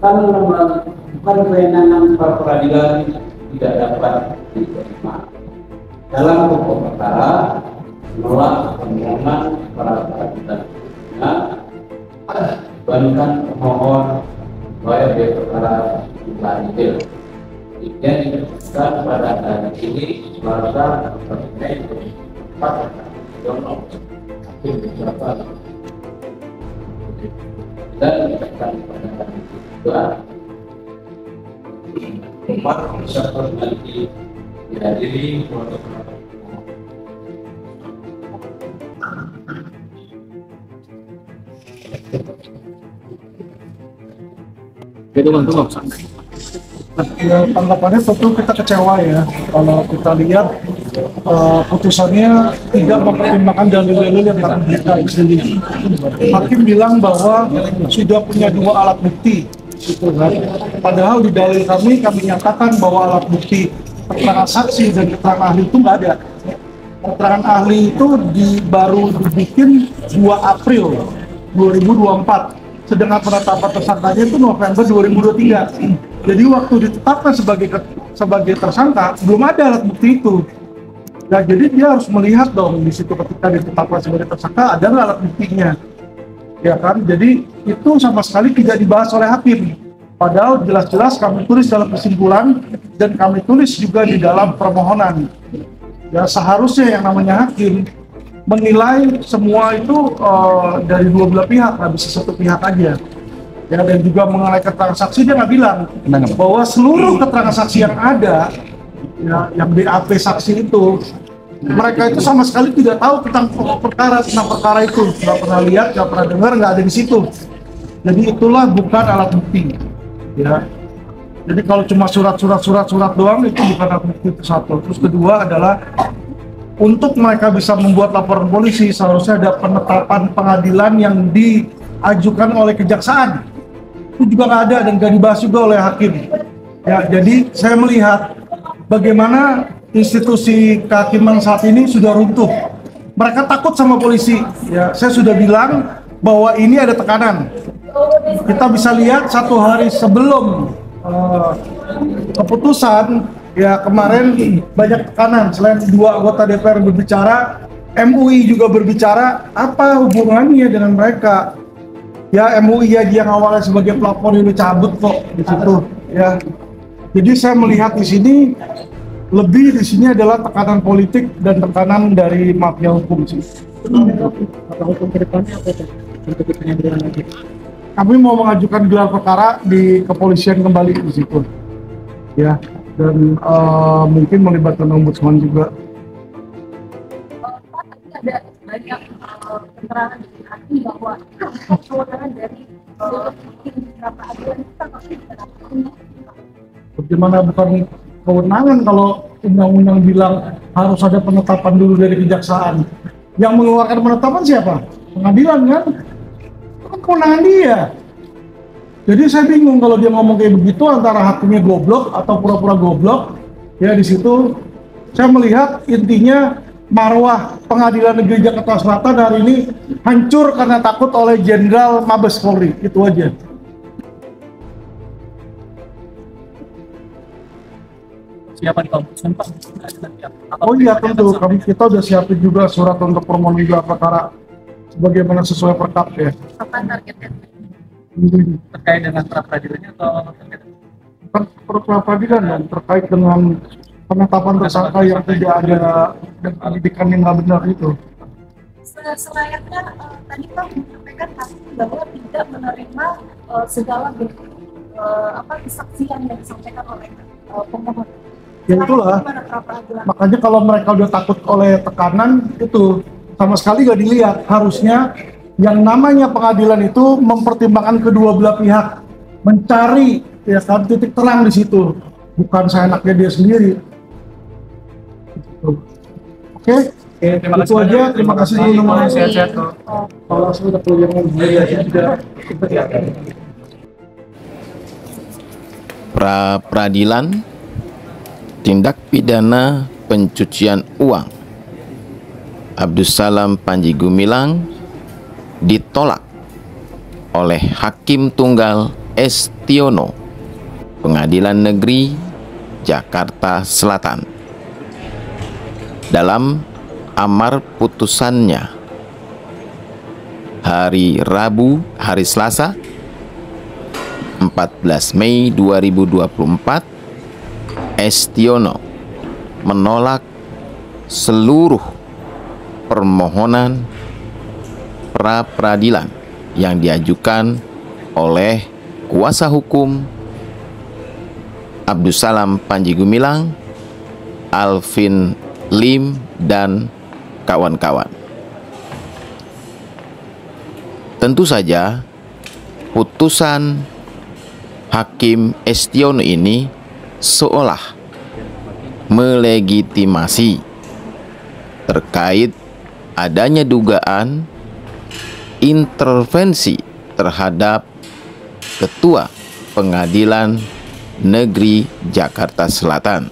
bukan kewenangan pra peradilan tidak dapat diterima. Dalam pokok perkara menolak permohonan pra peradilan dibandingkan pemohon bahwa di perkara adil. Kemudian ditentukan pada hari ini Selasa 4 Mei 2024 dan ditekan pada hari kedua tempat bisa nanti dihadiri oleh tanggapannya tentu kita kecewa ya kalau kita lihat putusannya tidak mempertimbangkan dalil-dalil yang kami berikan sendiri. Hakim bilang bahwa sudah punya 2 alat bukti, gitu kan. Padahal di dalil kami nyatakan bahwa alat bukti keterangan saksi dan keterangan ahli itu nggak ada. Keterangan ahli itu baru dibikin 2 April 2024. Sedangkan penetapan tersangkanya itu November 2023. Jadi waktu ditetapkan sebagai tersangka belum ada alat bukti itu. Nah, jadi dia harus melihat dong di situ ketika ditetapkan sebagai tersangka ada nggak alat buktinya, ya kan? Jadi itu sama sekali tidak dibahas oleh hakim. Padahal jelas-jelas kami tulis dalam kesimpulan dan kami tulis juga di dalam permohonan. Ya seharusnya yang namanya hakim menilai semua itu dari 2 belah pihak, nggak bisa satu pihak aja. Ya, dan juga mengenai keterangan saksi dia nggak bilang bahwa seluruh keterangan saksi yang ada, ya, yang BAP saksi itu, mereka itu sama sekali tidak tahu tentang perkara itu, nggak pernah lihat, nggak pernah dengar, nggak ada di situ. Jadi itulah bukan alat bukti. Ya. Jadi kalau cuma surat doang itu bukan alat bukti, itu satu. Terus kedua adalah untuk mereka bisa membuat laporan polisi seharusnya ada penetapan pengadilan yang diajukan oleh kejaksaan. Itu juga nggak ada dan nggak dibahas juga oleh hakim. Ya, jadi saya melihat bagaimana institusi kehakiman saat ini sudah runtuh. Mereka takut sama polisi. Ya, saya sudah bilang bahwa ini ada tekanan. Kita bisa lihat 1 hari sebelum keputusan, ya kemarin banyak tekanan. Selain 2 anggota DPR berbicara, MUI juga berbicara. Apa hubungannya dengan mereka? Ya MUI ya yang awalnya sebagai pelapor ini cabut kok di situ. Ya, jadi saya melihat di sini adalah tekanan politik dan tekanan dari mafia hukum sih. Hukum ke depannya apa itu? Untuk penyelidikan lagi. Kami mau mengajukan gelar perkara di kepolisian kembali di situ. Ya, dan mungkin melibatkan ombudsman juga. Ada banyak keterangan dari hakim bahwa kewenangan dari beberapa aduan kita masih bagaimana bukan kewenangan kalau undang-undang bilang harus ada penetapan dulu dari kejaksaan. Yang mengeluarkan penetapan siapa? Pengadilan kan? Itu kan kewenangan dia. Jadi saya bingung kalau dia ngomong kayak begitu antara hakimnya goblok atau pura-pura goblok. Ya di situ saya melihat intinya marwah Pengadilan Negeri Jakarta Selatan hari ini hancur karena takut oleh Jenderal Mabes Polri. Itu aja. Siapa di ombudsman Pak? Oh iya tentu, kita udah siapin juga surat untuk permohonan gelar perkara sebagaimana sesuai perkap ya. kapan targetnya? Terkait dengan pra peradilannya atau Pra peradilan dan terkait dengan penetapan tersangka yang tidak ada dan pendidikan yang nggak benar itu. Selayaknya tadi Pak menyampaikan hakim bahwa tidak menerima segala bentuk kesaksian yang disampaikan oleh pemohon. Ya itulah, makanya kalau mereka udah takut oleh tekanan itu sama sekali nggak dilihat. Harusnya yang namanya pengadilan itu mempertimbangkan kedua belah pihak, mencari ya kan titik terang di situ, bukan seenaknya dia sendiri. Oke, terima kasih itu aja. banyak. Terima kasih teman-teman. Sehat-sehat. Kalau sudah punya juga. Pra peradilan tindak pidana pencucian uang Abdus Salam Panji Gumilang ditolak oleh Hakim Tunggal Estiono, Pengadilan Negeri Jakarta Selatan. Dalam amar putusannya hari Selasa 14 Mei 2024, Estiono menolak seluruh permohonan pra-peradilan yang diajukan oleh kuasa hukum Abdussalam Panji Gumilang, Alvin Lim, dan kawan-kawan. Tentu saja putusan Hakim Estiono ini seolah melegitimasi terkait adanya dugaan intervensi terhadap Ketua Pengadilan Negeri Jakarta Selatan.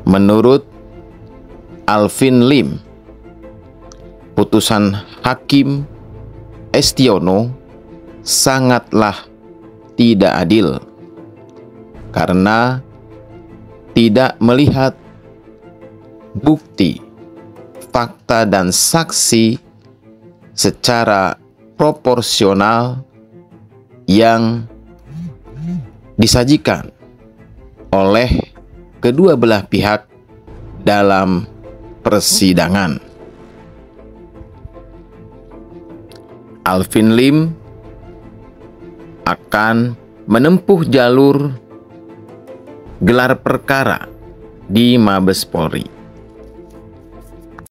Menurut Alvin Lim, putusan Hakim Estiono sangatlah tidak adil karena tidak melihat bukti, fakta, dan saksi secara proporsional yang disajikan oleh kedua belah pihak dalam persidangan. Alvin Lim akan menempuh jalur gelar perkara di Mabes Polri.